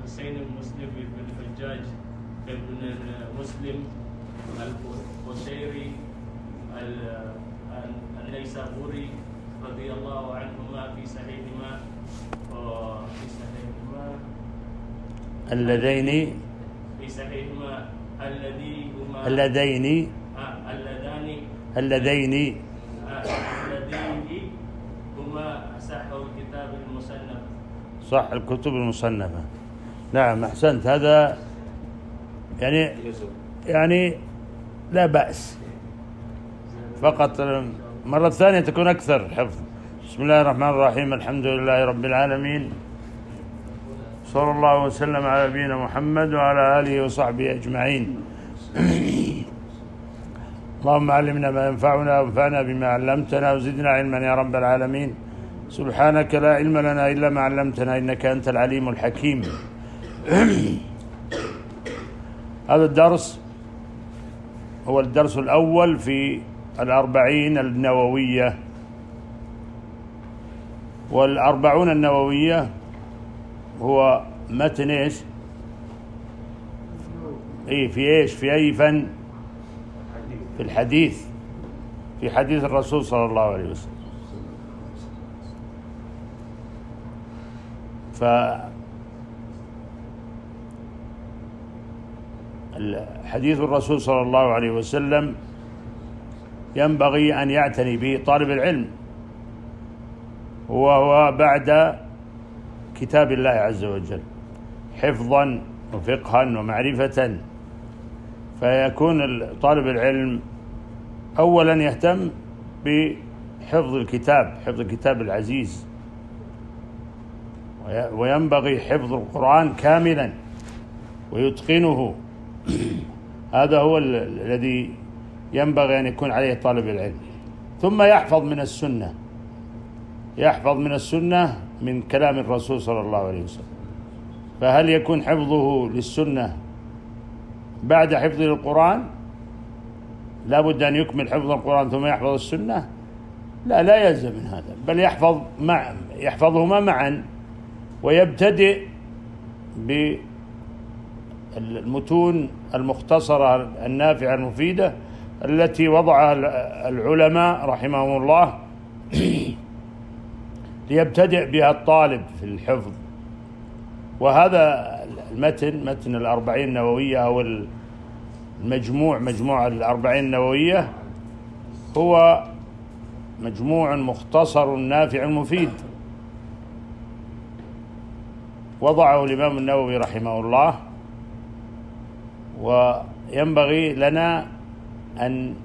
حسين المسلم بن الحجاج ابن مسلم القشيري النيسابوري رضي الله عنهما في صحيحهما اللذين هما أصح الكتاب المصنف. صح الكتب المصنفة. نعم أحسنت. هذا يعني لا بأس، فقط مرة ثانية تكون أكثر حفظ. بسم الله الرحمن الرحيم. الحمد لله رب العالمين، صلى الله وسلم على نبينا محمد وعلى آله وصحبه أجمعين. اللهم علمنا ما ينفعنا وانفعنا بما علمتنا وزدنا علما يا رب العالمين. سبحانك لا علم لنا إلا ما علمتنا إنك أنت العليم الحكيم. هذا الدرس هو الدرس الأول في 40 النووية. وال40 النووية هو متن ايش؟ في ايش؟ في أي فن؟ في الحديث، في حديث الرسول صلى الله عليه وسلم. فحديث الرسول صلى الله عليه وسلم ينبغي أن يعتني به طالب العلم، وهو بعد كتاب الله عز وجل حفظا وفقها ومعرفة. فيكون طالب العلم أولا يهتم بحفظ الكتاب، حفظ الكتاب العزيز، وينبغي حفظ القرآن كاملا ويتقنه. هذا هو الذي ينبغي أن يكون عليه طالب العلم. ثم يحفظ من السنة، يحفظ من السنة من كلام الرسول صلى الله عليه وسلم. فهل يكون حفظه للسنة بعد حفظه للقرآن؟ لا بد أن يكمل حفظ القرآن ثم يحفظ السنة؟ لا يلزم من هذا، بل يحفظهما معا، ويبتدئ بالمتون المختصرة النافعة المفيدة التي وضعها العلماء رحمهم الله ليبتدئ بها الطالب في الحفظ. وهذا المتن، متن 40 النووية أو مجموع 40 النووية، هو مجموع مختصر نافع مفيد وضعه الإمام النووي رحمه الله. وينبغي لنا أن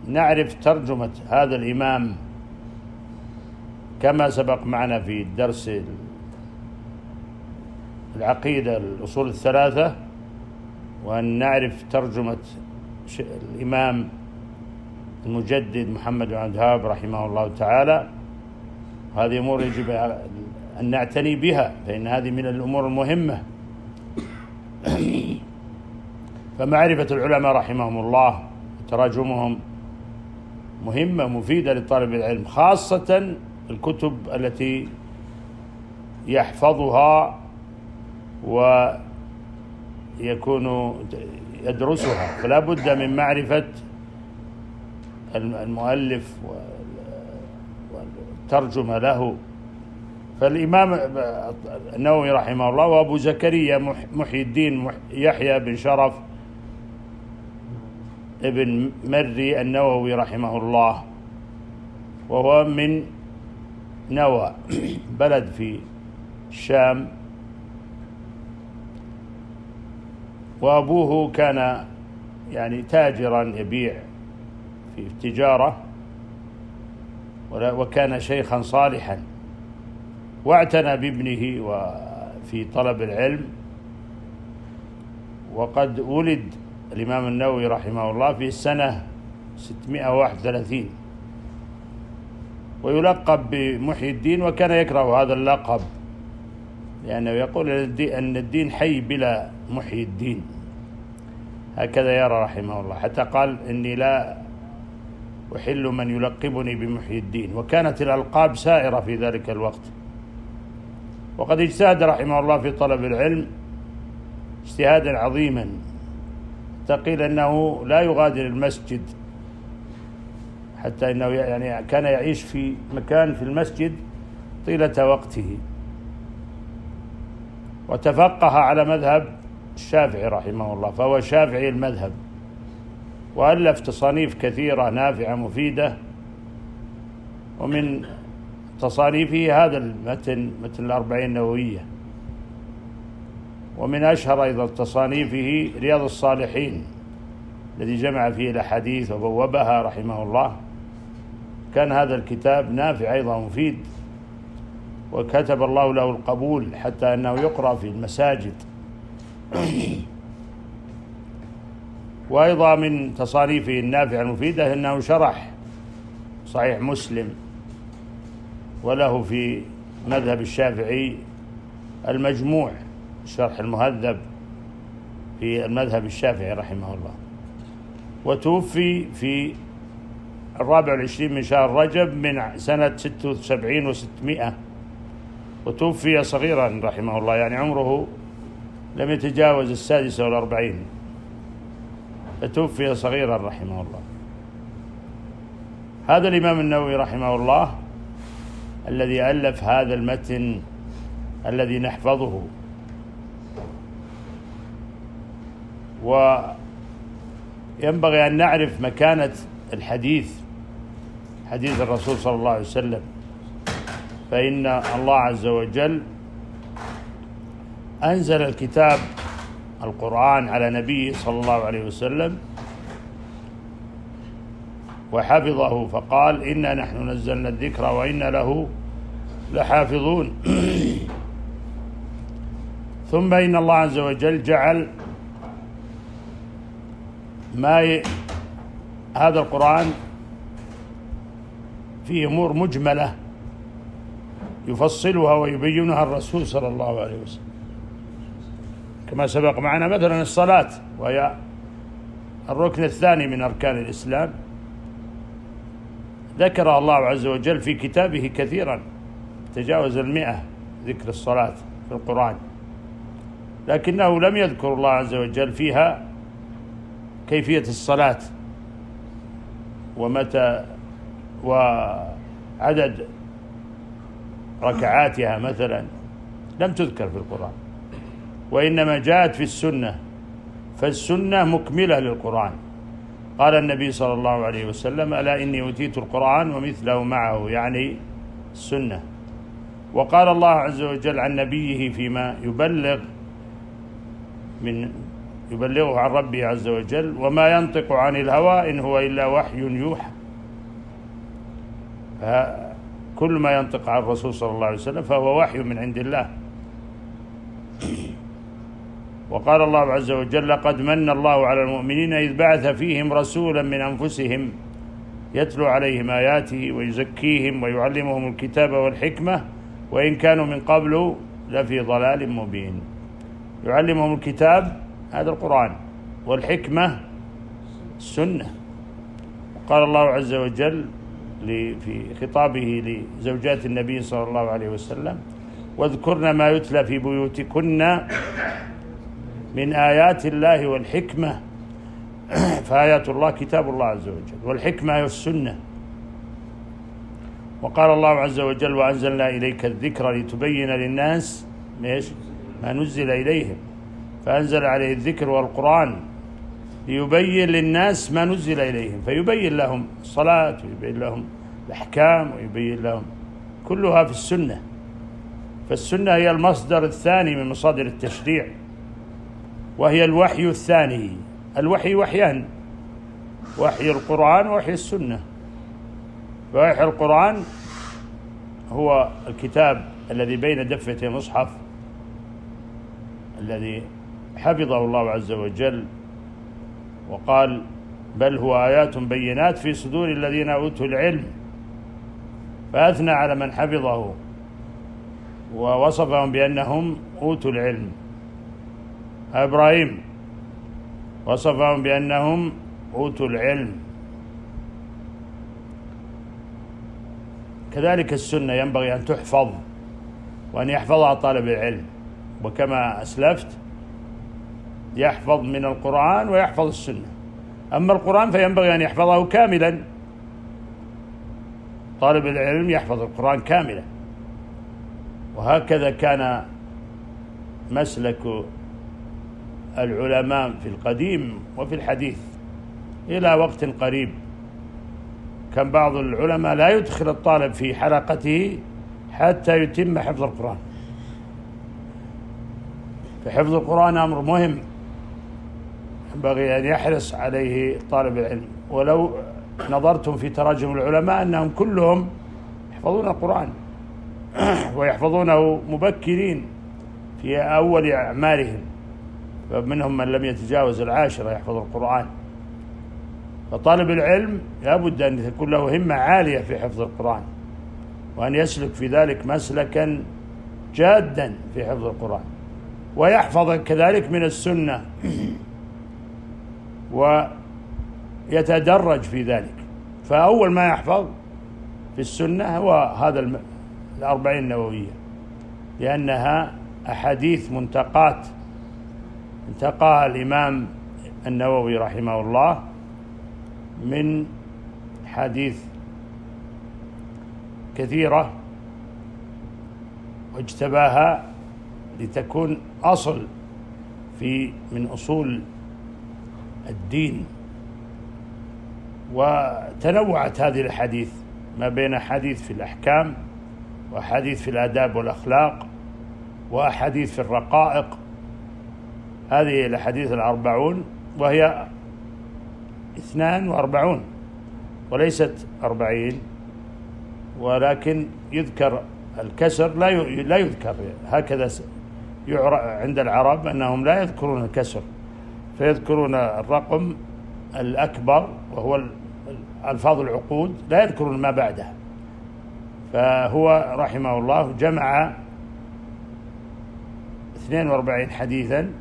نعرف ترجمة هذا الإمام كما سبق معنا في الدرس العقيدة الأصول الثلاثة، وأن نعرف ترجمة الإمام المجدد محمد بن عبد الوهاب رحمه الله تعالى. هذه أمور يجب أن نعتني بها، فإن هذه من الأمور المهمة. فمعرفة العلماء رحمهم الله وتراجمهم مهمة مفيدة لطالب العلم، خاصة الكتب التي يحفظها ويكون يدرسها. فلا بد من معرفة المؤلف والترجمة له. فالإمام النووي رحمه الله وأبو زكريا محي الدين يحيى بن شرف ابن مري النووي رحمه الله، وهو من نوى بلد في الشام. وأبوه كان تاجرا يبيع في التجارة، وكان شيخا صالحا، واعتنى بابنه وفي طلب العلم. وقد ولد الإمام النووي رحمه الله في السنة 631، ويلقب بمحي الدين، وكان يكره هذا اللقب لأنه يقول أن الدين حي بلا محي الدين، هكذا يرى رحمه الله، حتى قال إني لا أحل من يلقبني بمحي الدين. وكانت الألقاب سائرة في ذلك الوقت، وقد اجتهد رحمه الله في طلب العلم اجتهادا عظيما، تقيل أنه لا يغادر المسجد، حتى أنه يعني كان يعيش في مكان في المسجد طيلة وقته، وتفقه على مذهب الشافعي رحمه الله، فهو شافعي المذهب، وألف تصانيف كثيرة نافعة مفيدة، ومن تصانيفه هذا المتن مثل الأربعين النووية، ومن أشهر أيضا تصانيفه رياض الصالحين الذي جمع فيه الأحاديث وبوبها رحمه الله. كان هذا الكتاب نافع أيضا مفيد، وكتب الله له القبول حتى أنه يقرأ في المساجد. وأيضا من تصانيفه النافعة المفيدة أنه شرح صحيح مسلم، وله في مذهب الشافعي المجموع، شرح المهذب في المذهب الشافعي رحمه الله. وتوفي في 24 من شهر رجب من سنة 76 و600، وتوفي صغيرا رحمه الله، يعني عمره لم يتجاوز 46، فتوفي صغيرا رحمه الله. هذا الإمام النووي رحمه الله الذي ألف هذا المتن الذي نحفظه، وينبغي أن نعرف مكانة الحديث، حديث الرسول صلى الله عليه وسلم، فإن الله عز وجل أنزل الكتاب القرآن على نبيه صلى الله عليه وسلم وحفظه، فقال إنا نحن نزلنا الذكر وإنا له لحافظون. ثم إن الله عز وجل جعل هذا القرآن فيه أمور مجملة يفصلها ويبينها الرسول صلى الله عليه وسلم، كما سبق معنا مثلا الصلاة، وهي الركن الثاني من أركان الإسلام، ذكر الله عز وجل في كتابه كثيرا، تجاوز 100 ذكر الصلاة في القرآن، لكنه لم يذكر الله عز وجل فيها كيفية الصلاة ومتى وعدد ركعاتها مثلا، لم تذكر في القرآن، وإنما جاءت في السنة، فالسنة مكملة للقرآن. قال النبي صلى الله عليه وسلم: ألا إني أوتيت القرآن ومثله معه، يعني السنة. وقال الله عز وجل عن نبيه فيما يبلغه عن ربه عز وجل: وما ينطق عن الهوى إن هو إلا وحي يوحى. فكل ما ينطق عن الرسول صلى الله عليه وسلم فهو وحي من عند الله. وقال الله عز وجل: لقد من الله على المؤمنين إذ بعث فيهم رسولا من أنفسهم يتلو عليهم آياته ويزكيهم ويعلمهم الكتاب والحكمة وإن كانوا من قبل لفي ضلال مبين. يعلمهم الكتاب هذا القرآن، والحكمة السنة. وقال الله عز وجل في خطابه لزوجات النبي صلى الله عليه وسلم: واذكرن ما يتلى في بيوتكن من آيات الله والحكمة. فآيات الله كتاب الله عز وجل، والحكمة هي السنة. وقال الله عز وجل: وأنزلنا إليك الذكر لتبين للناس ما نزل إليهم. فأنزل عليه الذكر والقرآن ليبين للناس ما نزل إليهم، فيبين لهم الصلاة ويبين لهم الأحكام ويبين لهم، كلها في السنة. فالسنة هي المصدر الثاني من مصادر التشريع، وهي الوحي الثاني. الوحي وحيان: وحي القرآن ووحي السنة. ووحي القرآن هو الكتاب الذي بين دفتي مصحف الذي حفظه الله عز وجل، وقال: بل هو آيات بينات في صدور الذين أوتوا العلم. فأثنى على من حفظه ووصفهم بأنهم أوتوا العلم. إبراهيم وصفهم بأنهم أوتوا العلم. كذلك السنة ينبغي أن تحفظ وأن يحفظها طالب العلم. وكما أسلفت يحفظ من القرآن ويحفظ السنة. أما القرآن فينبغي أن يحفظه كاملا، طالب العلم يحفظ القرآن كاملا. وهكذا كان مسلك العلماء في القديم وفي الحديث إلى وقت قريب. كان بعض العلماء لا يدخل الطالب في حلقته حتى يتم حفظ القرآن. فحفظ القرآن أمر مهم ينبغي أن يحرص عليه طالب العلم. ولو نظرتم في تراجم العلماء أنهم كلهم يحفظون القرآن ويحفظونه مبكرين في أول أعمارهم، فمنهم من لم يتجاوز 10 يحفظ القرآن. فطالب العلم لابد أن تكون له همة عالية في حفظ القرآن، وأن يسلك في ذلك مسلكا جادا في حفظ القرآن، ويحفظ كذلك من السنة ويتدرج في ذلك. فأول ما يحفظ في السنة هو هذا 40 النووية، لأنها أحاديث منتقات انتقاها الإمام النووي رحمه الله من حديث كثيرة، واجتباها لتكون أصل من أصول الدين. وتنوعت هذه الحديث ما بين حديث في الأحكام، وحديث في الآداب والأخلاق، وحديث في الرقائق. هذه الحديث 40، وهي 42 وليست 40، ولكن يذكر الكسر لا يذكر. هكذا عند العرب أنهم لا يذكرون الكسر، فيذكرون الرقم الأكبر وهو ألفاظ العقود، لا يذكرون ما بعده. فهو رحمه الله جمع 42 حديثا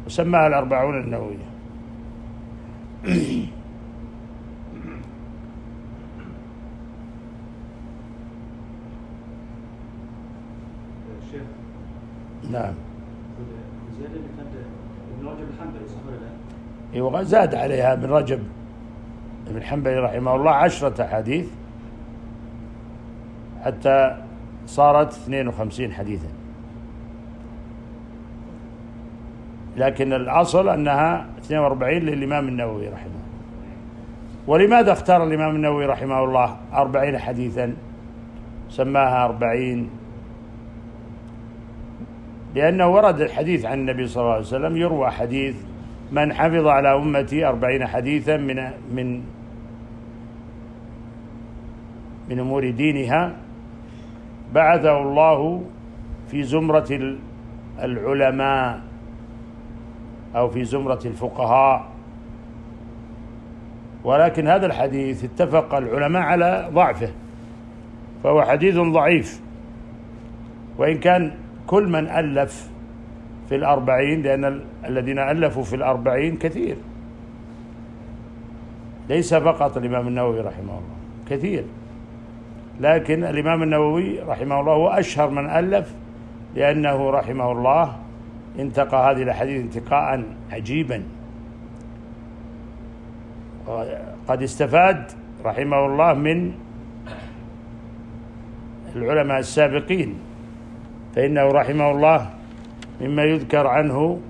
وسماها 40 النووية. شيخ نعم. الزيادة اللي كانت ابن رجب الحنبلي صح ولا لا؟ ايوه، زاد عليها ابن رجب ابن حنبل رحمه الله 10 أحاديث حتى صارت 52 حديثا، لكن الأصل أنها 42 للإمام النووي رحمه الله. ولماذا اختار الإمام النووي رحمه الله 40 حديثا سماها 40؟ لأنه ورد الحديث عن النبي صلى الله عليه وسلم، يروى حديث: من حفظ على أمتي 40 حديثا من أمور دينها بعثه الله في زمرة العلماء أو في زمرة الفقهاء. ولكن هذا الحديث اتفق العلماء على ضعفه، فهو حديث ضعيف، وإن كان كل من ألف في 40، لأن الذين ألفوا في 40 كثير، ليس فقط الإمام النووي رحمه الله، كثير. لكن الإمام النووي رحمه الله هو أشهر من ألف، لأنه رحمه الله انتقى هذه الحديث انتقاء عجيبا. قد استفاد رحمه الله من العلماء السابقين، فإنه رحمه الله مما يذكر عنه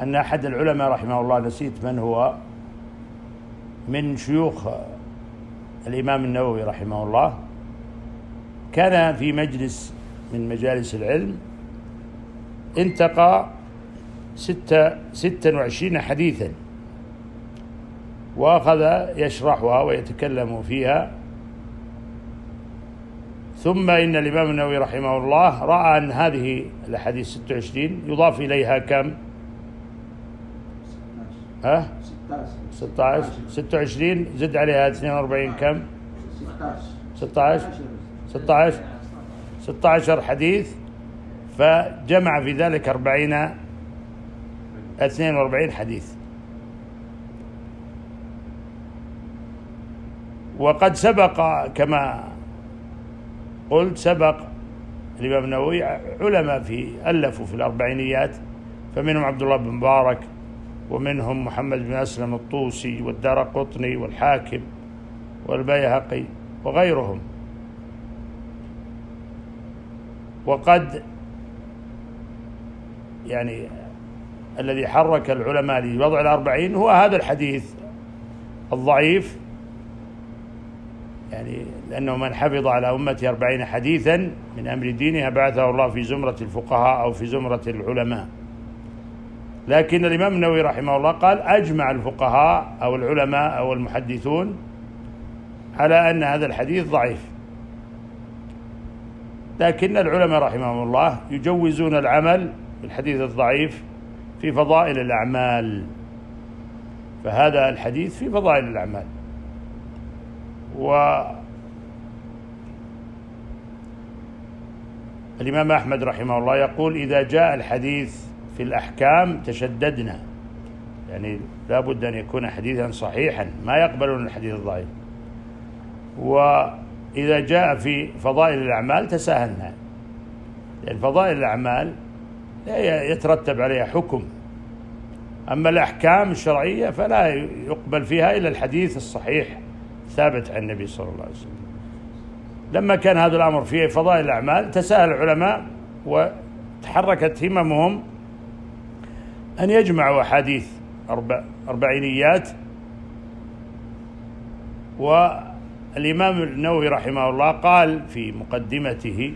أن أحد العلماء رحمه الله، نسيت من هو، من شيوخ الإمام النووي رحمه الله، كان في مجلس من مجالس العلم انتقى 26 حديثا، وأخذ يشرحها ويتكلم فيها. ثم إن الإمام النووي رحمه الله رأى أن هذه الأحاديث 26 يضاف إليها كم؟ 16 26 زد عليها 42 كم؟ 16 حديث، فجمع في ذلك 42 حديث. وقد سبق كما قلت سبق الإمام النووي علماء ألفوا في الأربعينيات، فمنهم عبد الله بن مبارك، ومنهم محمد بن أسلم الطوسي والدارقطني والحاكم والبيهقي وغيرهم. وقد يعني الذي حرك العلماء لوضع الأربعين هو هذا الحديث الضعيف، يعني لأنه من حفظ على أمتي 40 حديثا من أمر دينها بعثه الله في زمرة الفقهاء أو في زمرة العلماء. لكن الإمام النووي رحمه الله قال أجمع الفقهاء أو العلماء أو المحدثون على أن هذا الحديث ضعيف، لكن العلماء رحمهم الله يجوزون العمل بالحديث الضعيف في فضائل الأعمال، فهذا الحديث في فضائل الأعمال. والإمام أحمد رحمه الله يقول إذا جاء الحديث في الأحكام تشددنا، يعني لا بد أن يكون حديثا صحيحا ما يقبلون الحديث الضعيف. وإذا جاء في فضائل الأعمال تساهلنا، لأن فضائل الأعمال لا يترتب عليها حكم، أما الأحكام الشرعية فلا يقبل فيها إلا الحديث الصحيح ثابت عن النبي صلى الله عليه وسلم. لما كان هذا الأمر في فضائل الأعمال تساهل العلماء وتحركت هممهم أن يجمعوا أحاديث أربعينيات. والإمام النووي رحمه الله قال في مقدمته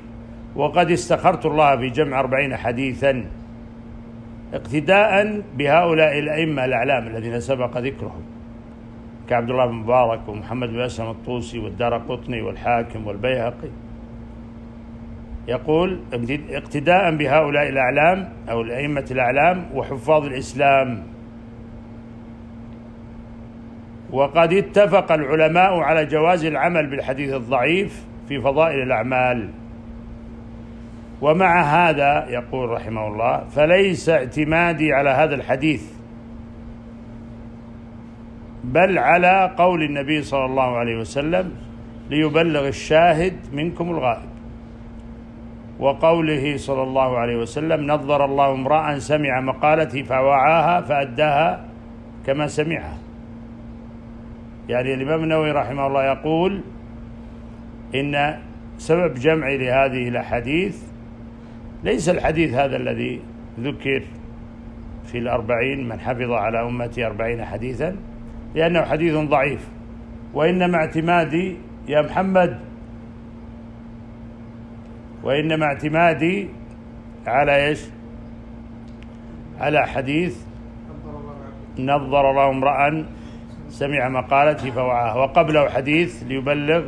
وقد استخرت الله في جمع 40 حديثا اقتداء بهؤلاء الأئمة الأعلام الذين سبق ذكرهم كعبد الله بن مبارك ومحمد بن أسلم الطوسي والدارقطني والحاكم والبيهقي. يقول اقتداء بهؤلاء الأعلام أو الأئمة الأعلام وحفاظ الإسلام. وقد اتفق العلماء على جواز العمل بالحديث الضعيف في فضائل الأعمال. ومع هذا يقول رحمه الله فليس اعتمادي على هذا الحديث بل على قول النبي صلى الله عليه وسلم ليبلغ الشاهد منكم الغائب، وقوله صلى الله عليه وسلم نظر الله امرأ سمع مقالتي فوعاها فأداها كما سمعها. يعني الإمام النووي رحمه الله يقول إن سبب جمعي لهذه الأحاديث ليس الحديث هذا الذي ذكر في 40 من حفظ على أمتي 40 حديثا، لأنه حديث ضعيف، وإنما اعتمادي يا محمد وإنما اعتمادي على إيش؟ على حديث نظر الله امرأ سمع مقالتي فوعاها، وقبله حديث ليبلغ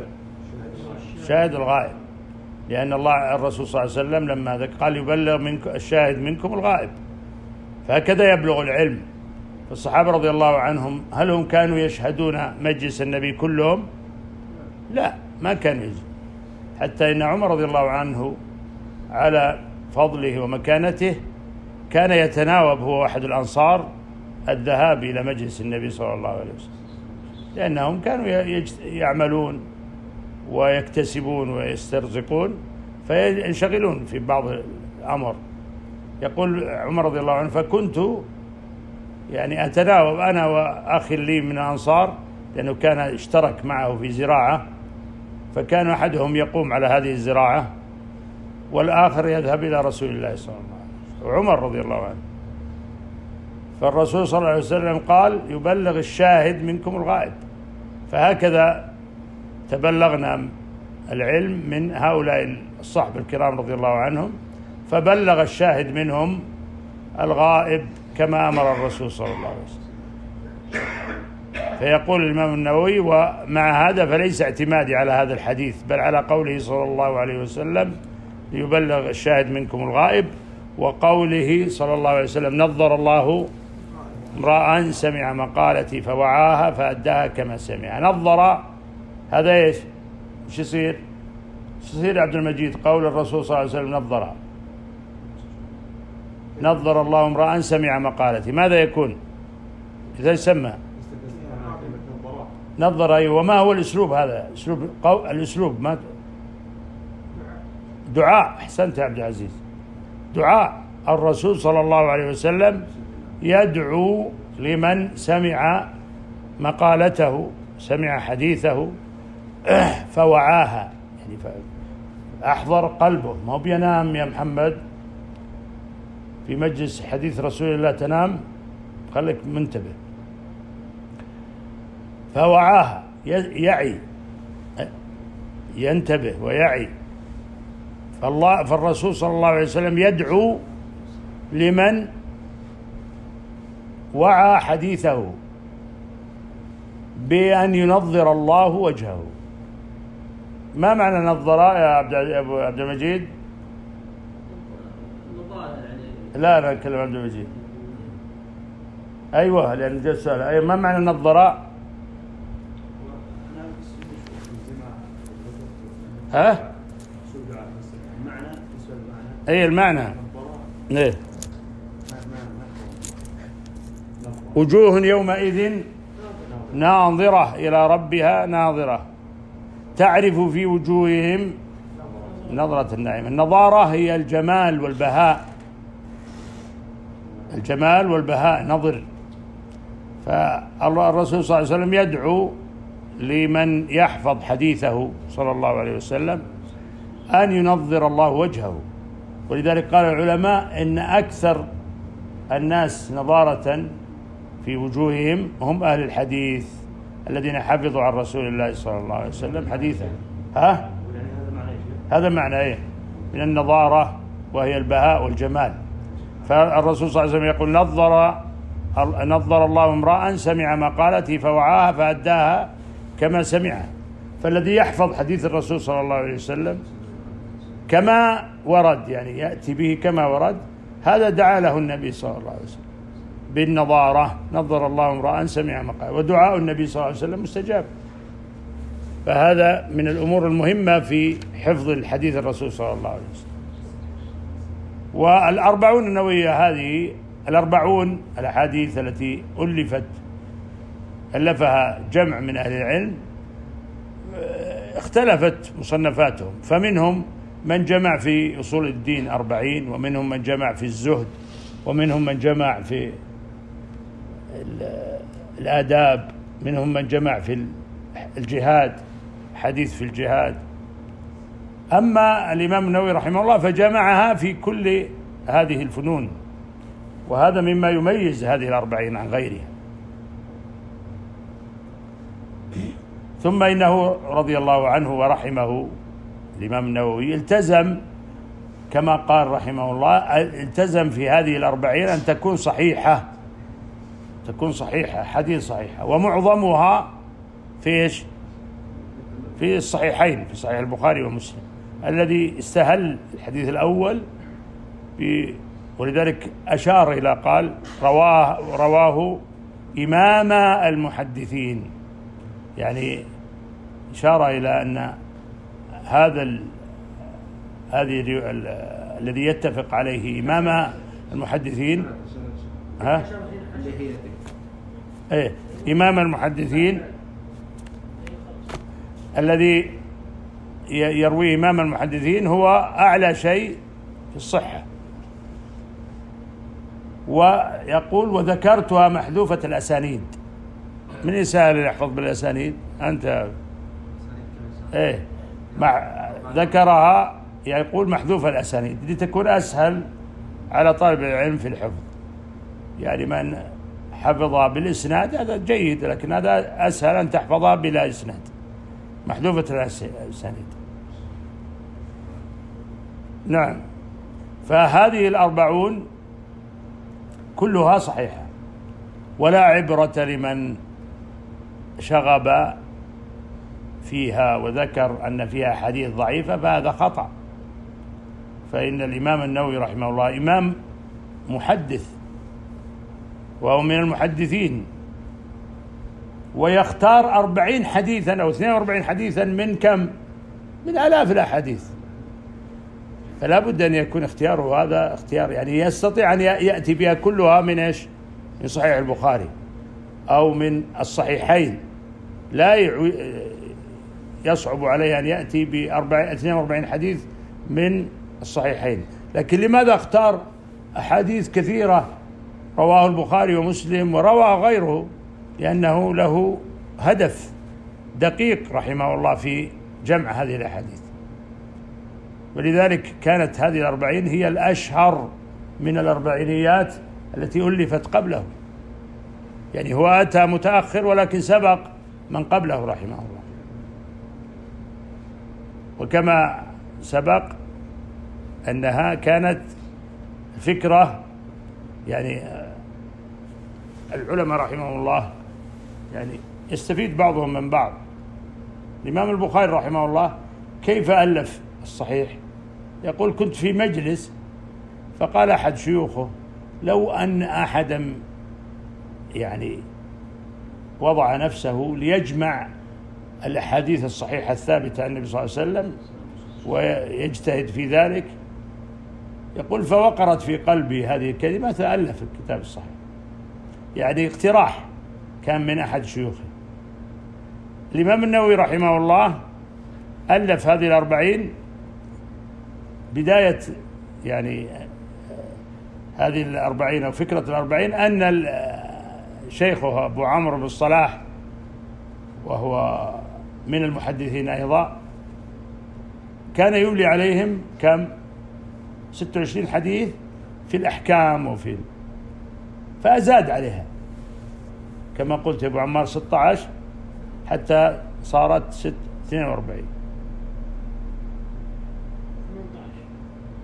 شاهد الغائب، لأن الرسول صلى الله عليه وسلم لما قال يبلغ الشاهد منكم الغائب، فهكذا يبلغ العلم. فالصحابة رضي الله عنهم هل هم كانوا يشهدون مجلس النبي كلهم؟ لا، ما كانوا يجب. حتى إن عمر رضي الله عنه على فضله ومكانته كان يتناوب هو واحد الأنصار الذهاب إلى مجلس النبي صلى الله عليه وسلم، لأنهم كانوا يعملون ويكتسبون ويسترزقون فينشغلون في بعض الأمر. يقول عمر رضي الله عنه فكنت يعني أتناوب أنا وأخي لي من الأنصار، لأنه كان اشترك معه في زراعة، فكان أحدهم يقوم على هذه الزراعة والآخر يذهب إلى رسول الله صلى الله عليه وسلم وعمر رضي الله عنه. فالرسول صلى الله عليه وسلم قال يبلغ الشاهد منكم الغائب، فهكذا تبلغنا العلم من هؤلاء الصحابة الكرام رضي الله عنهم، فبلغ الشاهد منهم الغائب كما أمر الرسول صلى الله عليه وسلم. فيقول الإمام النووي ومع هذا فليس اعتمادي على هذا الحديث بل على قوله صلى الله عليه وسلم ليبلغ الشاهد منكم الغائب، وقوله صلى الله عليه وسلم نظر الله امرأ سمع مقالتي فوعاها فأداها كما سمع. نظر هذا إيش؟ وش يصير؟ يصير عبد المجيد قول الرسول صلى الله عليه وسلم نظر الله امرأ سمع مقالتي، ماذا يكون إذا يسمى نظر؟ أيوة. وما هو الأسلوب هذا؟ الأسلوب ما دعاء. أحسنت يا عبد العزيز، دعاء. الرسول صلى الله عليه وسلم يدعو لمن سمع مقالته، سمع حديثه فوعاها، يعني أحضر قلبه. ما هو بينام يا محمد في مجلس حديث رسول الله تنام، خليك منتبه. فوعاها يعي، ينتبه ويعي. فالرسول صلى الله عليه وسلم يدعو لمن وعى حديثه بأن ينظر الله وجهه. ما معنى نظر يا عبد المجيد؟ لا أنا أتكلم عبد المجيد. أيوة لأن جاء السؤال. أيوة ما معنى نظر؟ ها؟ أي المعنى. إيه؟ وجوه يومئذ ناظرة إلى ربها ناظرة تعرف في وجوههم نظرة النعيم. النظارة هي الجمال والبهاء، الجمال والبهاء نظر. فالرسول صلى الله عليه وسلم يدعو لمن يحفظ حديثه صلى الله عليه وسلم أن ينظر الله وجهه. ولذلك قال العلماء إن أكثر الناس نظارة في وجوههم هم أهل الحديث الذين حفظوا عن رسول الله صلى الله عليه وسلم حديثا. ها؟ هذا معنى إيه؟ من النظارة وهي البهاء والجمال. فالرسول صلى الله عليه وسلم يقول نظر الله امرأ سمع مقالتي فوعاها فأداها كما سمعها. فالذي يحفظ حديث الرسول صلى الله عليه وسلم كما ورد، يعني يأتي به كما ورد، هذا دعا له النبي صلى الله عليه وسلم بالنظارة. نظر الله امرأ سمع مقالتي، ودعاء النبي صلى الله عليه وسلم مستجاب. فهذا من الأمور المهمة في حفظ الحديث الرسول صلى الله عليه وسلم. والأربعون النووية هذه الأربعون الأحاديث التي ألفها جمع من أهل العلم، اختلفت مصنفاتهم، فمنهم من جمع في أصول الدين 40، ومنهم من جمع في الزهد، ومنهم من جمع في الآداب، منهم من جمع في الجهاد، حديث في الجهاد. أما الإمام النووي رحمه الله فجمعها في كل هذه الفنون، وهذا مما يميز هذه 40 عن غيرها. ثم إنه رضي الله عنه ورحمه الإمام النووي التزم كما قال رحمه الله، التزم في هذه 40 أن تكون صحيحة، حديث صحيحة، ومعظمها في إيش؟ في الصحيحين، في صحيح البخاري ومسلم، الذي استهل الحديث الأول ولذلك أشار إلى قال رواه إمام المحدثين، يعني إشارة إلى أن الذي يتفق عليه إمام المحدثين إمام المحدثين الذي يروي إمام المحدثين هو أعلى شيء في الصحة. ويقول وذكرتها محذوفة الأسانيد. من يسأل يحفظ بالأسانيد؟ أنت ذكرها، يقول محذوفة الأسانيد لتكون أسهل على طالب العلم في الحفظ. يعني من حفظها بالإسناد هذا جيد، لكن هذا أسهل أن تحفظها بلا إسناد، محذوفة الأسانيد. نعم. فهذه 40 كلها صحيحة، ولا عبرة لمن شغب فيها وذكر أن فيها حديث ضعيفة، فهذا خطأ. فإن الإمام النووي رحمه الله إمام محدث، وهو من المحدثين، ويختار 40 حديثا أو 42 حديثا من كم؟ من آلاف الأحاديث. فلا بد أن يكون اختياره هذا اختيار يعني يستطيع أن يأتي بها كلها من إيش؟ من صحيح البخاري أو من الصحيحين، لا يصعب عليه أن يأتي ب 42 حديث من الصحيحين. لكن لماذا اختار أحاديث كثيرة رواه البخاري ومسلم وروى غيره؟ لأنه له هدف دقيق رحمه الله في جمع هذه الأحاديث، ولذلك كانت هذه 40 هي الأشهر من الأربعينيات التي ألفت قبله. يعني هو أتى متأخر ولكن سبق من قبله رحمه الله. وكما سبق أنها كانت فكرة يعني العلماء رحمهم الله يعني يستفيد بعضهم من بعض. الإمام البخاري رحمه الله كيف ألف الصحيح؟ يقول: كنت في مجلس فقال أحد شيوخه: لو أن أحدا يعني وضع نفسه ليجمع الأحاديث الصحيحة الثابتة عن النبي صلى الله عليه وسلم ويجتهد في ذلك، يقول: فوقرت في قلبي هذه الكلمة فألف الكتاب الصحيح. يعني اقتراح كان من أحد شيوخه. الإمام النووي رحمه الله ألف هذه 40 بداية يعني هذه 40 أو فكرة 40 أن شيخه أبو عمرو بن الصلاح وهو من المحدثين أيضا كان يملي عليهم كم 26 حديث في الأحكام وفي فأزاد عليها كما قلت يا أبو عمار 16 حتى صارت 42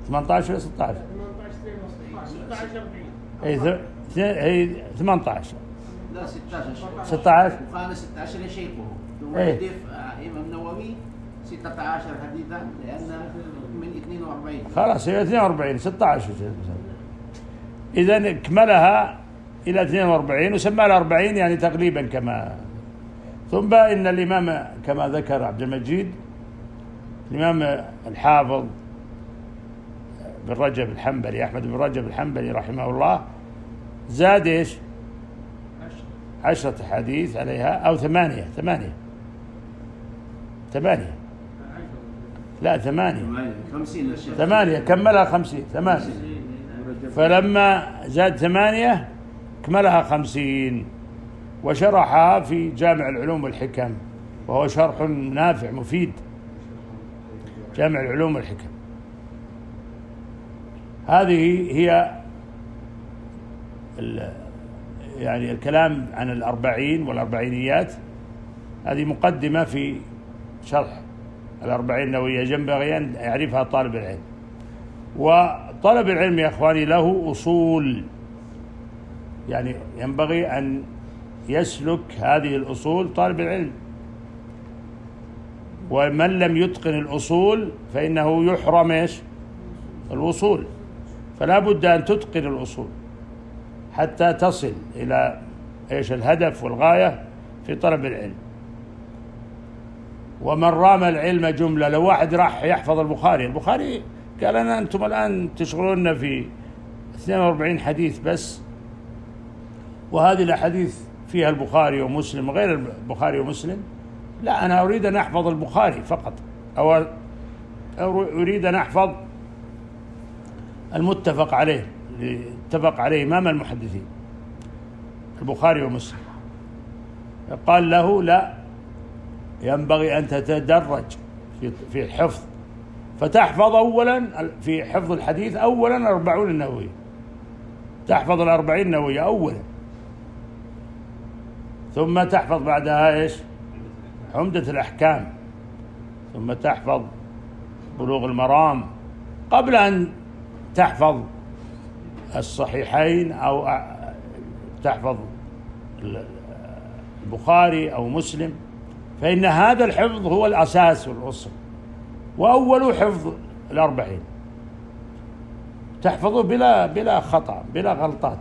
18 ولا 16 هي 18 لا 16 وقال 16 شيخه إيه؟ إمام النووي 16 حديثا لأن من 42 خلاص هي 42 16 إذن اكملها إلى 42 وسمى ال 40 يعني تقريبا كما. ثم إن الإمام كما ذكر عبد المجيد الإمام الحافظ بن رجب الحنبلي أحمد بن رجب الحنبلي رحمه الله زاد إيش 10 حديث عليها أو 8 لا 8 كملها 50 8 فلما زاد 8 كملها 50 وشرحها في جامع العلوم والحكم وهو شرح نافع مفيد. جامع العلوم والحكم هذه هي يعني الكلام عن 40 والأربعينيات. هذه مقدمة في شرح 40 النووية ينبغي أن يعرفها طالب العلم. وطلب العلم يا أخواني له أصول، يعني ينبغي أن يسلك هذه الأصول طالب العلم، ومن لم يتقن الأصول فإنه يحرم إيش الوصول. فلا بد أن تتقن الأصول حتى تصل إلى إيش الهدف والغاية في طلب العلم. ومن رام العلم جملة، لو واحد راح يحفظ البخاري قال أنا أنتم الآن تشغلون في 42 حديث بس، وهذه الأحاديث فيها البخاري ومسلم وغير البخاري ومسلم، لا أنا أريد أن أحفظ البخاري فقط أو أريد أن أحفظ المتفق عليه اتفق عليه إمام المحدثين البخاري ومسلم. قال له لا، ينبغي أن تتدرج في الحفظ، فتحفظ أولا في حفظ الحديث أولا 40 النووية، تحفظ 40 النووية أولا، ثم تحفظ بعدها إيش عمدة الأحكام، ثم تحفظ بلوغ المرام قبل أن تحفظ الصحيحين أو تحفظ البخاري أو مسلم. فإن هذا الحفظ هو الأساس والأصل، وأول حفظ 40 تحفظه بلا خطأ بلا غلطات.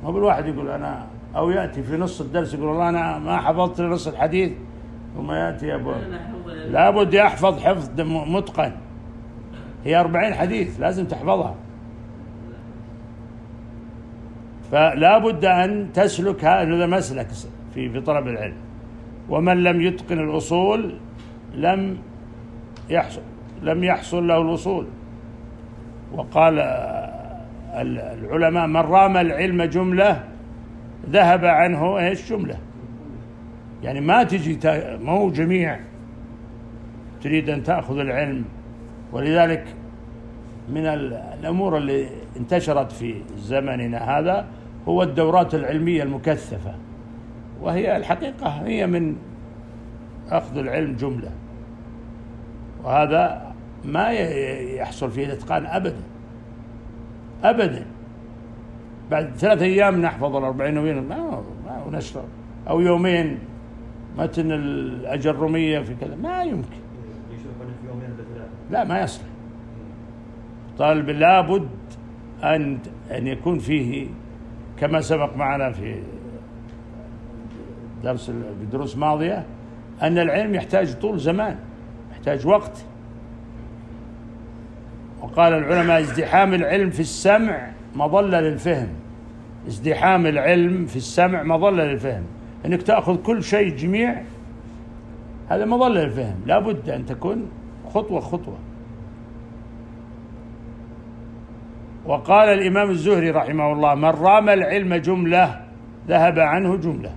هو بالواحد يقول أنا، أو يأتي في نص الدرس يقول والله أنا ما حفظت نص الحديث، ثم يأتي يا أبو لابد يحفظ حفظ متقن. هي 40 حديث لازم تحفظها، فلا بد أن تسلك هذا مسلك في طلب العلم. ومن لم يتقن الأصول لم يحصل له الوصول. وقال العلماء من رام العلم جملة ذهب عنه ايش جملة. يعني ما تجي مو جميع تريد أن تأخذ العلم. ولذلك من الأمور اللي انتشرت في زمننا هذا هو الدورات العلمية المكثفة، وهي الحقيقة هي من أخذ العلم جملة، وهذا ما يحصل فيه الإتقان أبدا أبدا. بعد 3 أيام نحفظ 40 نووي ونشرب، أو يومين متن الأجرمية في كذا، ما يمكن. لا ما يصلح. طالب لابد أن يكون فيه كما سبق معنا في دروس ماضية أن العلم يحتاج طول زمان، يحتاج وقت. وقال العلماء ازدحام العلم في السمع مظلة للفهم. ازدحام العلم في السمع مظلة للفهم، أنك تأخذ كل شيء جميع هذا مظلة للفهم. لابد أن تكون خطوة خطوة. وقال الإمام الزهري رحمه الله من رام العلم جملة ذهب عنه جملة.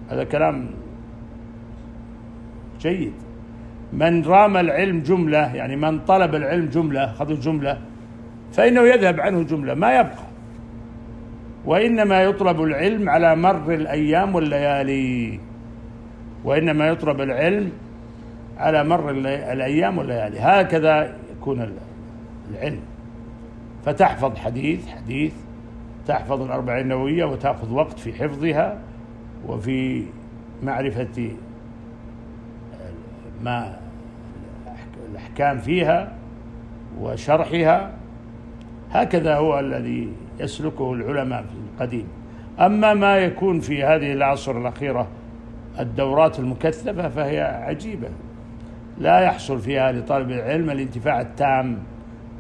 هذا كلام جيد. من رام العلم جملة يعني من طلب العلم جملة، خذ جملة، فإنه يذهب عنه جملة ما يبقى. وإنما يطلب العلم على مر الأيام والليالي. وإنما يطلب العلم على مر الأيام والليالي. هكذا يكون العلم. فتحفظ حديث حديث، تحفظ 40 النووية وتأخذ وقت في حفظها وفي معرفة ما الأحكام فيها وشرحها. هكذا هو الذي يسلكه العلماء في القديم. أما ما يكون في هذه العصر الأخيرة الدورات المكثفة فهي عجيبة، لا يحصل فيها لطالب العلم الانتفاع التام،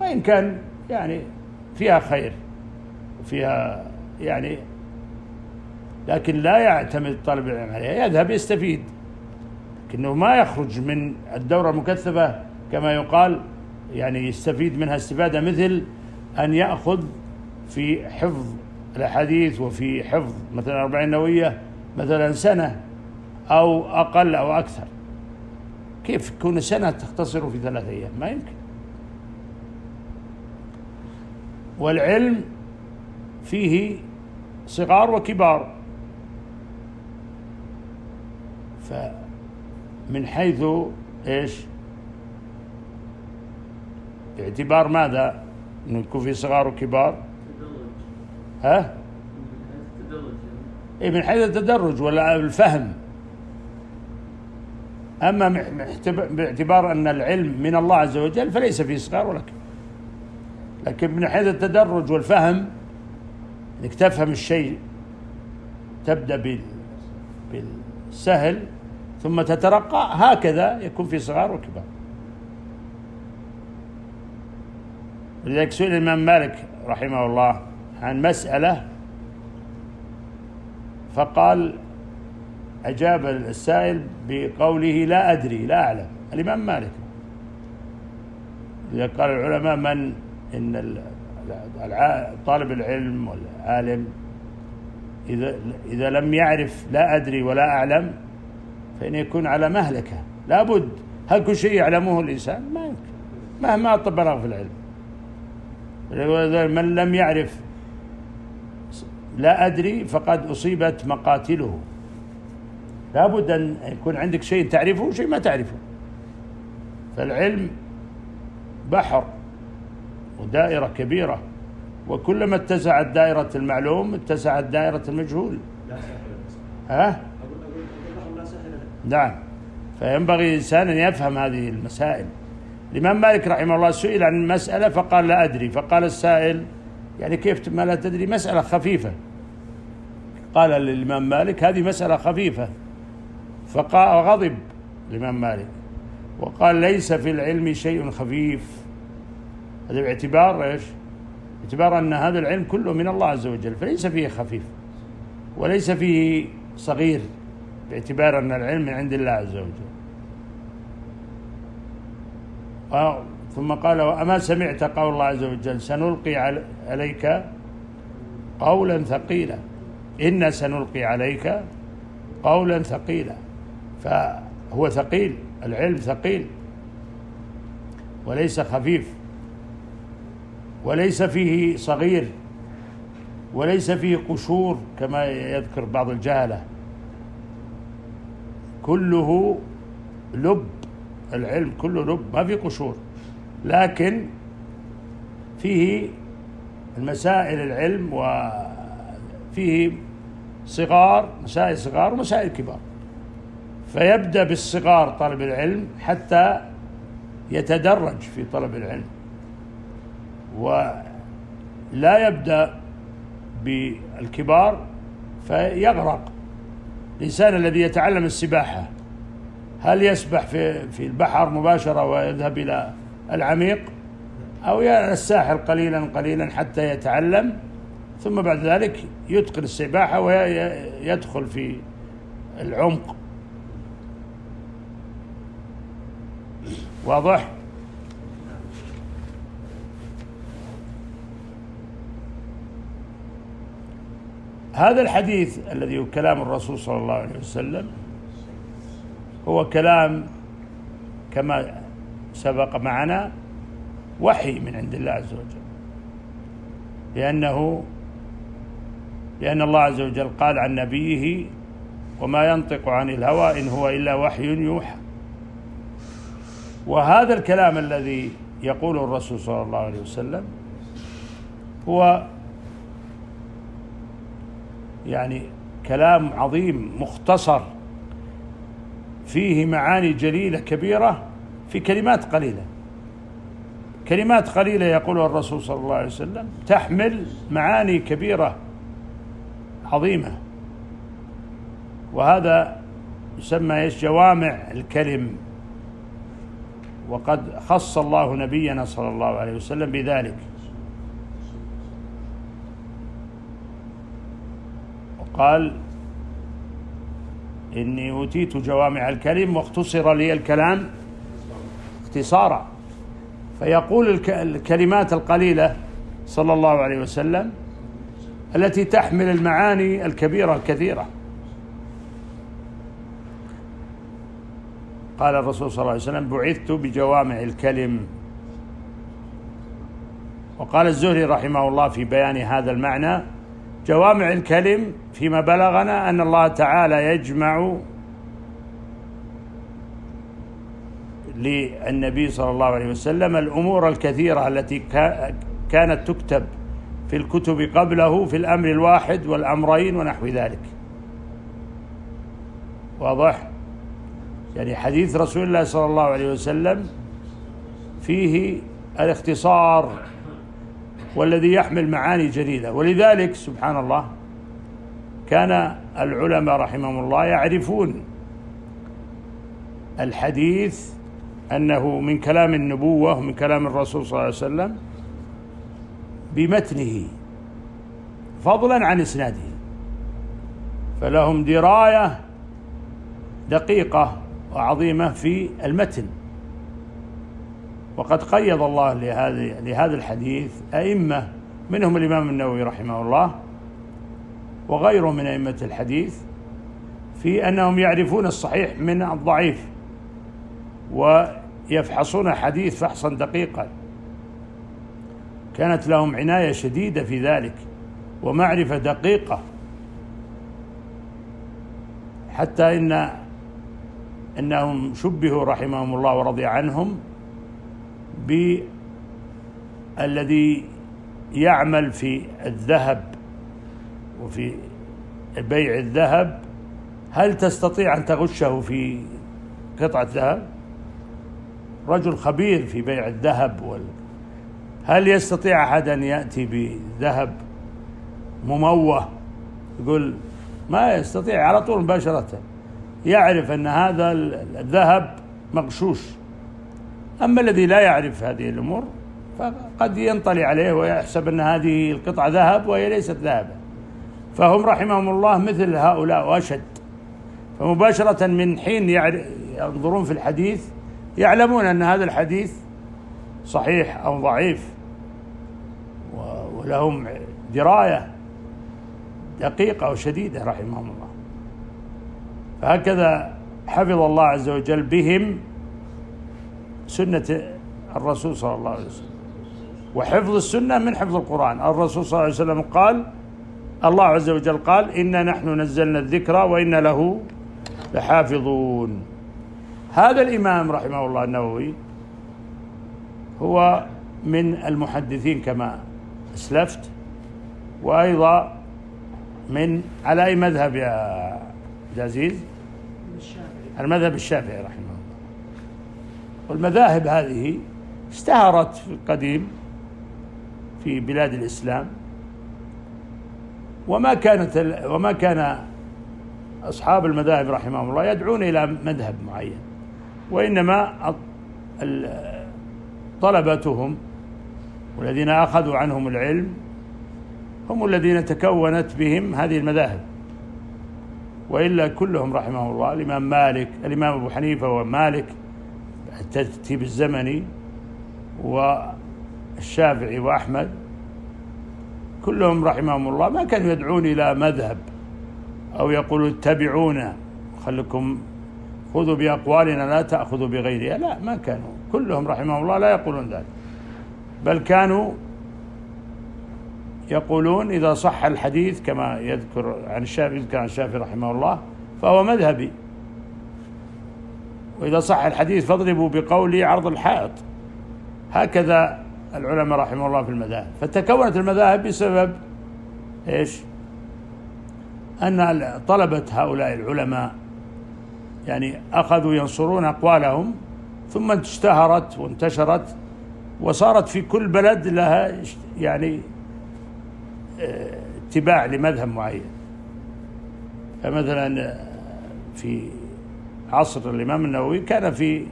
وإن كان يعني فيها خير وفيها يعني، لكن لا يعتمد طالب العلم عليها. يذهب يستفيد، لكنه ما يخرج من الدورة المكثفة كما يقال، يعني يستفيد منها استفادة مثل أن يأخذ في حفظ الأحاديث وفي حفظ مثلا 40 نووية مثلا سنة أو أقل أو أكثر. كيف تكون سنة تختصر في 3 أيام؟ ما يمكن. والعلم فيه صغار وكبار، فمن حيث إيش؟ باعتبار ماذا؟ إنه يكون فيه صغار وكبار. ها؟ إيه من حيث التدرج ولا الفهم. أما باعتبار أن العلم من الله عز وجل فليس فيه صغار ولا كبار. لكن من حيث التدرج والفهم انك تفهم الشيء، تبدأ بالسهل ثم تترقى، هكذا يكون في صغار وكبار. ولذلك سئل الإمام مالك رحمه الله عن مسألة فقال، أجاب السائل بقوله لا أدري لا أعلم. الإمام مالك إذا قال العلماء من إن طالب العلم والعالم إذا لم يعرف لا أدري ولا أعلم فإن يكون على مهلكة. لابد هل كل شيء يعلمه الإنسان؟ ما يمكن مهما بلغ في العلم. من لم يعرف لا أدري فقد أصيبت مقاتله. لابد أن يكون عندك شيء تعرفه وشيء ما تعرفه. فالعلم بحر ودائرة كبيرة، وكلما اتسعت دائرة المعلوم اتسعت دائرة المجهول. ها؟ نعم. فينبغي الإنسان أن يفهم هذه المسائل. الإمام مالك رحمه الله سئل عن مسألة فقال لا أدري، فقال السائل يعني كيف ما لا تدري؟ مسألة خفيفة قال للإمام مالك هذه مسألة خفيفة، فغضب الإمام مالك وقال ليس في العلم شيء خفيف. هذا باعتبار إيش؟ باعتبار أن هذا العلم كله من الله عز وجل، فليس فيه خفيف وليس فيه صغير، باعتبار أن العلم من عند الله عز وجل. ثم قال وأما سمعت قول الله عز وجل سنلقي عليك قولا ثقيلا، إن سنلقي عليك قولا ثقيلا، فهو ثقيل، العلم ثقيل وليس خفيف، وليس فيه صغير، وليس فيه قشور كما يذكر بعض الجهلة، كله لب، العلم كله لب، ما فيه قشور، لكن فيه المسائل العلم وفيه صغار، مسائل صغار ومسائل كبار، فيبدأ بالصغار طلب العلم حتى يتدرج في طلب العلم، ولا يبدأ بالكبار فيغرق. الإنسان الذي يتعلم السباحة هل يسبح في البحر مباشرة ويذهب إلى العميق، أو يرى الساحل قليلا قليلا حتى يتعلم، ثم بعد ذلك يتقن السباحة ويدخل في العمق؟ واضح؟ هذا الحديث الذي هو كلام الرسول صلى الله عليه وسلم هو كلام كما سبق معنا وحي من عند الله عز وجل، لأن الله عز وجل قال عن نبيه وما ينطق عن الهوى إن هو إلا وحي يوحى. وهذا الكلام الذي يقوله الرسول صلى الله عليه وسلم هو يعني كلام عظيم مختصر فيه معاني جليلة كبيرة في كلمات قليلة، كلمات قليلة يقولها الرسول صلى الله عليه وسلم تحمل معاني كبيرة عظيمة، وهذا يسمى جوامع الكلم، وقد خص الله نبينا صلى الله عليه وسلم بذلك، وقال إني أوتيت جوامع الكلم واختصر لي الكلام اختصارا، فيقول الكلمات القليلة صلى الله عليه وسلم التي تحمل المعاني الكبيرة الكثيرة. قال الرسول صلى الله عليه وسلم بعثت بجوامع الكلم. وقال الزهري رحمه الله في بيان هذا المعنى جوامع الكلم فيما بلغنا أن الله تعالى يجمع للنبي صلى الله عليه وسلم الأمور الكثيرة التي كانت تكتب في الكتب قبله في الأمر الواحد والأمرين ونحو ذلك. واضح؟ يعني حديث رسول الله صلى الله عليه وسلم فيه الاختصار والذي يحمل معاني جليلة، ولذلك سبحان الله كان العلماء رحمهم الله يعرفون الحديث أنه من كلام النبوة ومن كلام الرسول صلى الله عليه وسلم بمتنه فضلا عن إسناده، فلهم دراية دقيقة وعظيمة في المتن. وقد قيض الله لهذا الحديث أئمة منهم الإمام النووي رحمه الله وغيره من أئمة الحديث في أنهم يعرفون الصحيح من الضعيف ويفحصون حديث فحصا دقيقا، كانت لهم عناية شديدة في ذلك ومعرفة دقيقة، حتى إنهم شبهوا رحمهم الله ورضي عنهم بالذي يعمل في الذهب وفي بيع الذهب، هل تستطيع أن تغشه في قطعة ذهب؟ رجل خبير في بيع الذهب هل يستطيع أحد أن يأتي بذهب مموه يقول ما يستطيع على طول مباشرة يعرف أن هذا الذهب مغشوش. أما الذي لا يعرف هذه الأمور فقد ينطلي عليه ويحسب أن هذه القطعة ذهب وهي ليست ذهبا. فهم رحمهم الله مثل هؤلاء وأشد، فمباشرة من حين ينظرون في الحديث يعلمون أن هذا الحديث صحيح أو ضعيف، ولهم دراية دقيقة وشديدة رحمهم الله. فهكذا حفظ الله عز وجل بهم سنة الرسول صلى الله عليه وسلم، وحفظ السنة من حفظ القرآن. الرسول صلى الله عليه وسلم قال، الله عز وجل قال: إنا نحن نزلنا الذكر وإنا له لحافظون. هذا الإمام رحمه الله النووي هو من المحدثين كما أسلفت، وأيضا من على أي مذهب يا عزيز؟ المذهب الشافعي رحمه الله. والمذاهب هذه اشتهرت في القديم في بلاد الإسلام، وما كان أصحاب المذاهب رحمهم الله يدعون إلى مذهب معين، وإنما طلبتهم والذين أخذوا عنهم العلم هم الذين تكونت بهم هذه المذاهب. وإلا كلهم رحمه الله، الإمام مالك، الإمام أبو حنيفة ومالك الترتيب الزمني، والشافعي وأحمد، كلهم رحمهم الله ما كانوا يدعون إلى مذهب أو يقولوا اتبعونا، خلكم خذوا بأقوالنا لا تأخذوا بغيرها. لا، ما كانوا، كلهم رحمهم الله لا يقولون ذلك، بل كانوا يقولون إذا صح الحديث كما يذكر عن الشافعي رحمه الله فهو مذهبي، وإذا صح الحديث فاضربوا بقولي عرض الحائط. هكذا العلماء رحمه الله في المذاهب. فتكونت المذاهب بسبب إيش؟ أن طلبة هؤلاء العلماء يعني أخذوا ينصرون أقوالهم، ثم اشتهرت وانتشرت وصارت في كل بلد لها يعني اتباع لمذهب معين. فمثلا في عصر الإمام النووي كان في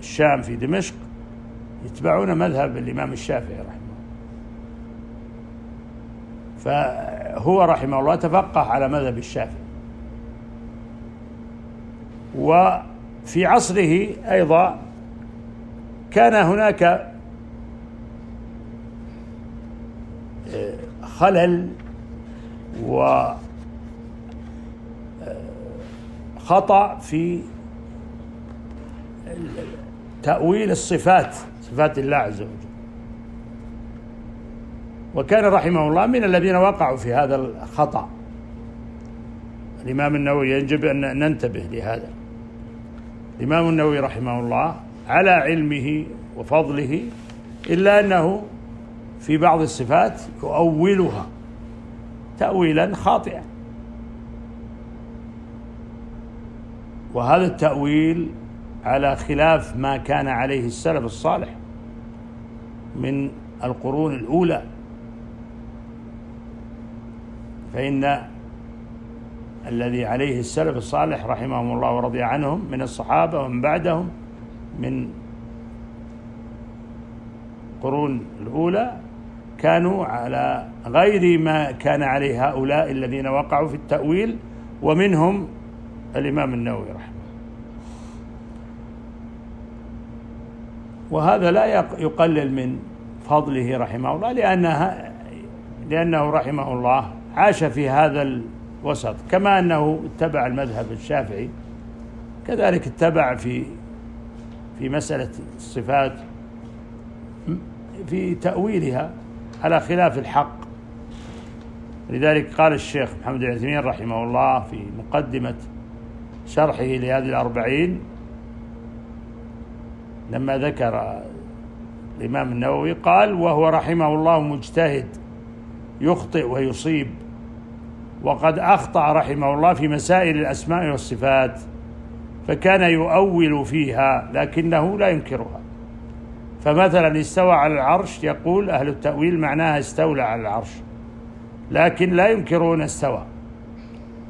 الشام في دمشق يتبعون مذهب الإمام الشافعي رحمه الله، فهو رحمه الله تفقه على مذهب الشافعي. وفي عصره أيضا كان هناك خلل وخطأ في تأويل صفات الله عز وجل، وكان رحمه الله من الذين وقعوا في هذا الخطأ. الإمام النووي يجب أن ننتبه لهذا. الإمام النووي رحمه الله على علمه وفضله، إلا أنه في بعض الصفات يؤولها تأويلا خاطئا، وهذا التأويل على خلاف ما كان عليه السلف الصالح من القرون الأولى. فإن الذي عليه السلف الصالح رحمهم الله ورضي عنهم من الصحابة ومن بعدهم من قرون الأولى كانوا على غير ما كان عليه هؤلاء الذين وقعوا في التأويل، ومنهم الإمام النووي رحمه الله. وهذا لا يقلل من فضله رحمه الله، لأنه رحمه الله عاش في هذا الوسط، كما أنه اتبع المذهب الشافعي كذلك اتبع في مسألة الصفات في تأويلها على خلاف الحق. لذلك قال الشيخ محمد بن عثيمين رحمه الله في مقدمة شرحه لهذه الأربعين لما ذكر الإمام النووي قال: وهو رحمه الله مجتهد يخطئ ويصيب، وقد أخطأ رحمه الله في مسائل الأسماء والصفات، فكان يؤول فيها لكنه لا ينكرها. فمثلا استوى على العرش، يقول أهل التأويل معناها استولى على العرش، لكن لا ينكرون السواء،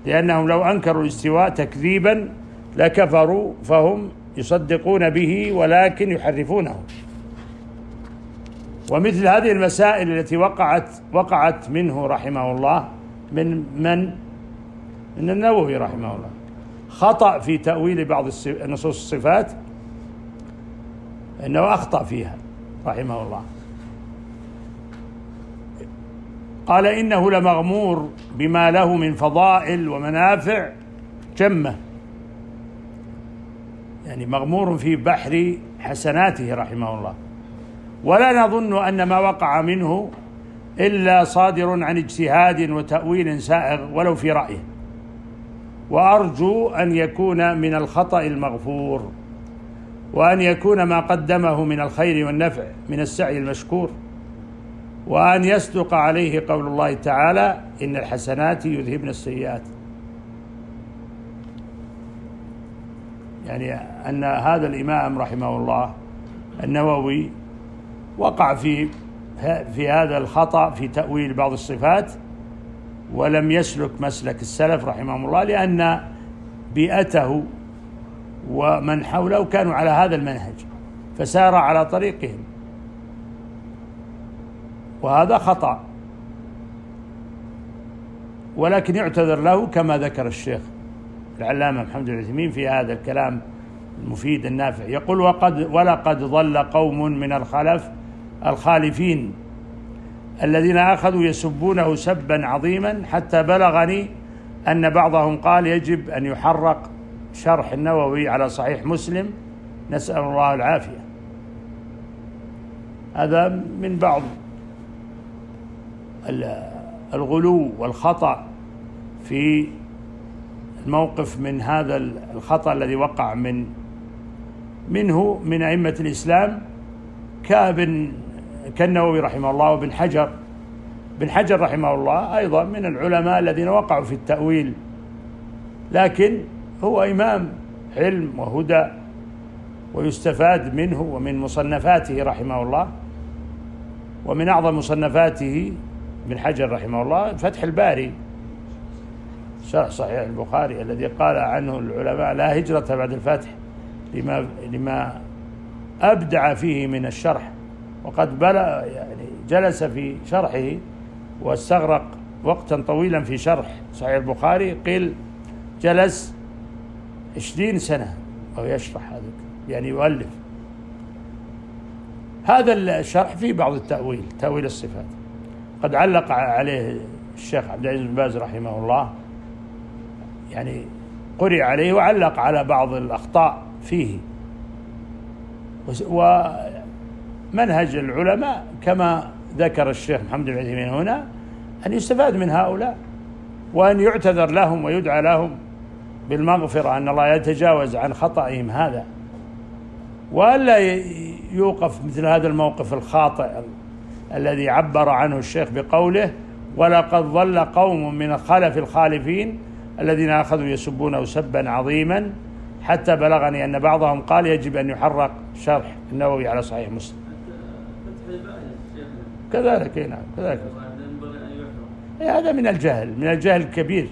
لأنهم لو أنكروا الاستواء تكذيبا لكفروا، فهم يصدقون به ولكن يحرفونه. ومثل هذه المسائل التي وقعت منه رحمه الله من النووي رحمه الله، خطأ في تأويل بعض نصوص الصفات، إنه أخطأ فيها رحمه الله. قال إنه لمغمور بما له من فضائل ومنافع جمة، يعني مغمور في بحر حسناته رحمه الله، ولا نظن أن ما وقع منه إلا صادر عن اجتهاد وتأويل سائغ ولو في رأيه، وأرجو أن يكون من الخطأ المغفور، وأن يكون ما قدمه من الخير والنفع من السعي المشكور، وأن يصدق عليه قول الله تعالى إن الحسنات يذهبن السيئات. يعني أن هذا الإمام رحمه الله النووي وقع في هذا الخطأ في تأويل بعض الصفات، ولم يسلك مسلك السلف رحمهم الله، لأن بيئته ومن حوله كانوا على هذا المنهج فسار على طريقهم، وهذا خطأ، ولكن يعتذر له كما ذكر الشيخ العلامة محمد بن عثيمين في هذا الكلام المفيد النافع. يقول ولقد ضل قوم من الخلف الخالفين الذين أخذوا يسبونه سبا عظيما، حتى بلغني أن بعضهم قال يجب أن يحرق شرح النووي على صحيح مسلم، نسأل الله العافية. هذا من بعض الغلو والخطأ في الموقف من هذا الخطأ الذي وقع منه من أئمة الإسلام كالنووي رحمه الله، وابن حجر رحمه الله أيضا من العلماء الذين وقعوا في التأويل، لكن هو إمام علم وهدى ويستفاد منه ومن مصنفاته رحمه الله. ومن أعظم مصنفاته ابن حجر رحمه الله فتح الباري شرح صحيح البخاري، الذي قال عنه العلماء لا هجرة بعد الفتح لما أبدع فيه من الشرح، وقد جلس في شرحه واستغرق وقتا طويلا في شرح صحيح البخاري، قيل جلس 20 سنة وهو يشرح هذا، يعني يؤلف هذا الشرح في بعض تأويل الصفات. قد علق عليه الشيخ عبد العزيز بن باز رحمه الله، يعني قرئ عليه وعلق على بعض الأخطاء فيه. ومنهج العلماء كما ذكر الشيخ محمد بن عثيمين هنا أن يستفاد من هؤلاء، وأن يعتذر لهم ويدعى لهم بالمغفرة، أن الله يتجاوز عن خطئهم هذا، وألا يوقف مثل هذا الموقف الخاطئ الذي عبر عنه الشيخ بقوله ولقد ضل قوم من الخلف الخالفين الذين أخذوا يسبونه سبا عظيما، حتى بلغني أن بعضهم قال يجب أن يحرق شرح النووي على صحيح مسلم. كذلك نعم، كذلك هذا من الجهل الكبير.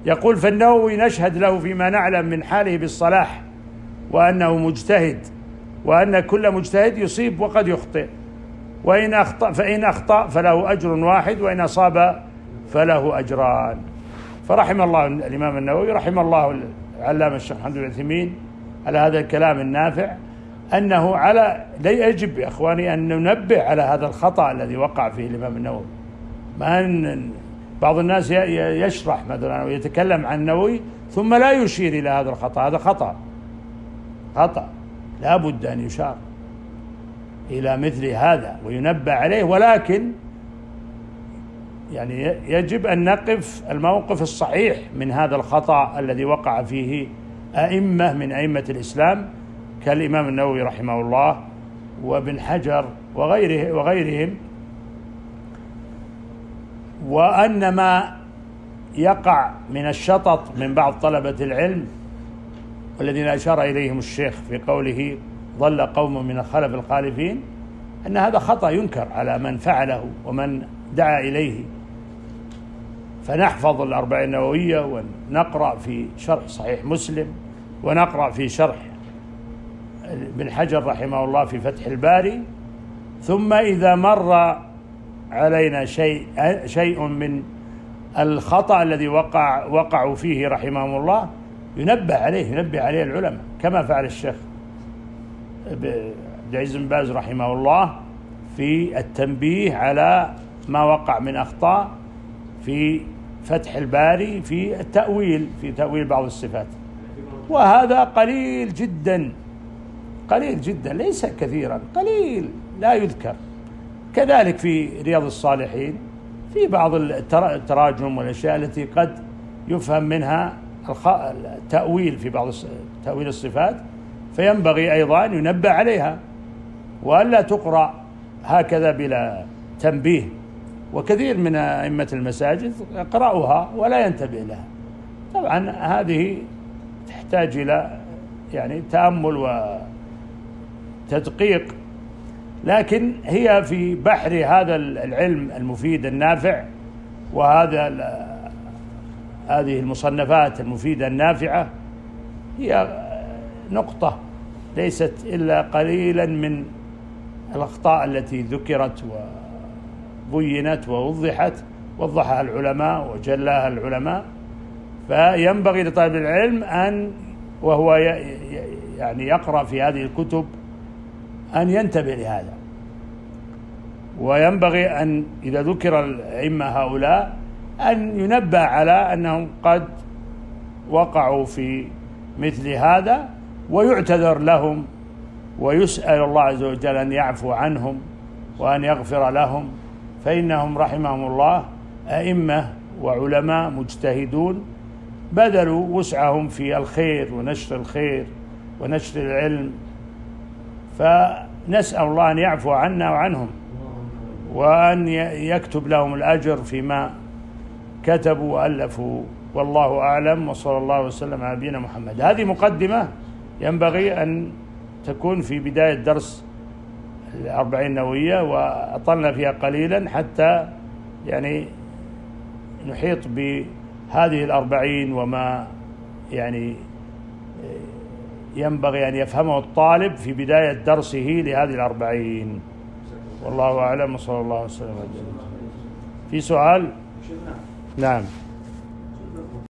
يقول فالنووي نشهد له فيما نعلم من حاله بالصلاح، وأنه مجتهد، وأن كل مجتهد يصيب وقد يخطئ، فإن أخطأ فله أجر واحد، وإن أصاب فله أجران. فرحم الله الإمام النووي، رحم الله العلامة الشيخ محمد بن عثيمين على هذا الكلام النافع، أنه لا يجب يا إخواني أن ننبه على هذا الخطأ الذي وقع فيه الإمام النووي. ما أن بعض الناس يشرح مثلا ويتكلم عن النووي ثم لا يشير إلى هذا الخطأ، هذا خطأ لا بد أن يشار إلى مثل هذا وينبه عليه، ولكن يعني يجب أن نقف الموقف الصحيح من هذا الخطأ الذي وقع فيه أئمة من أئمة الإسلام كالإمام النووي رحمه الله وابن حجر وغيرهم، وأن ما يقع من الشطط من بعض طلبة العلم والذين أشار إليهم الشيخ في قوله ضل قوم من الخلف الخالفين، أن هذا خطأ ينكر على من فعله ومن دعا إليه، فنحفظ الأربعين النووية ونقرأ في شرح صحيح مسلم ونقرأ في شرح ابن حجر رحمه الله في فتح الباري. ثم إذا مر علينا شيء من الخطأ الذي وقعوا فيه رحمهم الله ينبه عليه العلماء، كما فعل الشيخ عبد العزيز بن باز رحمه الله في التنبيه على ما وقع من أخطاء في فتح الباري في تأويل بعض الصفات. وهذا قليل جدا ليس كثيرا، قليل لا يذكر. كذلك في رياض الصالحين في بعض التراجم والأشياء التي قد يفهم منها التأويل في بعض تأويل الصفات، فينبغي أيضا ينبه عليها وألا تقرأ هكذا بلا تنبيه. وكثير من أئمة المساجد يقرأوها ولا ينتبه لها. طبعا هذه تحتاج إلى يعني تأمل وتدقيق، لكن هي في بحر هذا العلم المفيد النافع هذه المصنفات المفيدة النافعة هي نقطة ليست إلا قليلا من الأخطاء التي ذكرت وبينت ووضحها العلماء وجلاها العلماء. فينبغي لطالب العلم أن وهو يعني يقرأ في هذه الكتب أن ينتبه لهذا، وينبغي أن إذا ذكر الأئمة هؤلاء أن ينبه على أنهم قد وقعوا في مثل هذا ويعتذر لهم، ويسأل الله عز وجل أن يعفو عنهم وأن يغفر لهم، فإنهم رحمهم الله أئمة وعلماء مجتهدون بذلوا وسعهم في الخير ونشر العلم. فنسأل الله أن يعفو عنا وعنهم وأن يكتب لهم الأجر فيما كتبوا وألفوا، والله أعلم، وصلى الله وسلم على نبينا محمد. هذه مقدمة ينبغي أن تكون في بداية درس الأربعين النووية، وأطلنا فيها قليلا حتى يعني نحيط بهذه الأربعين وما يعني ينبغي أن يفهمه الطالب في بداية درسه لهذه الأربعين. والله أعلم، وصلى الله وسلم على نبينا محمد. في سؤال؟ نعم.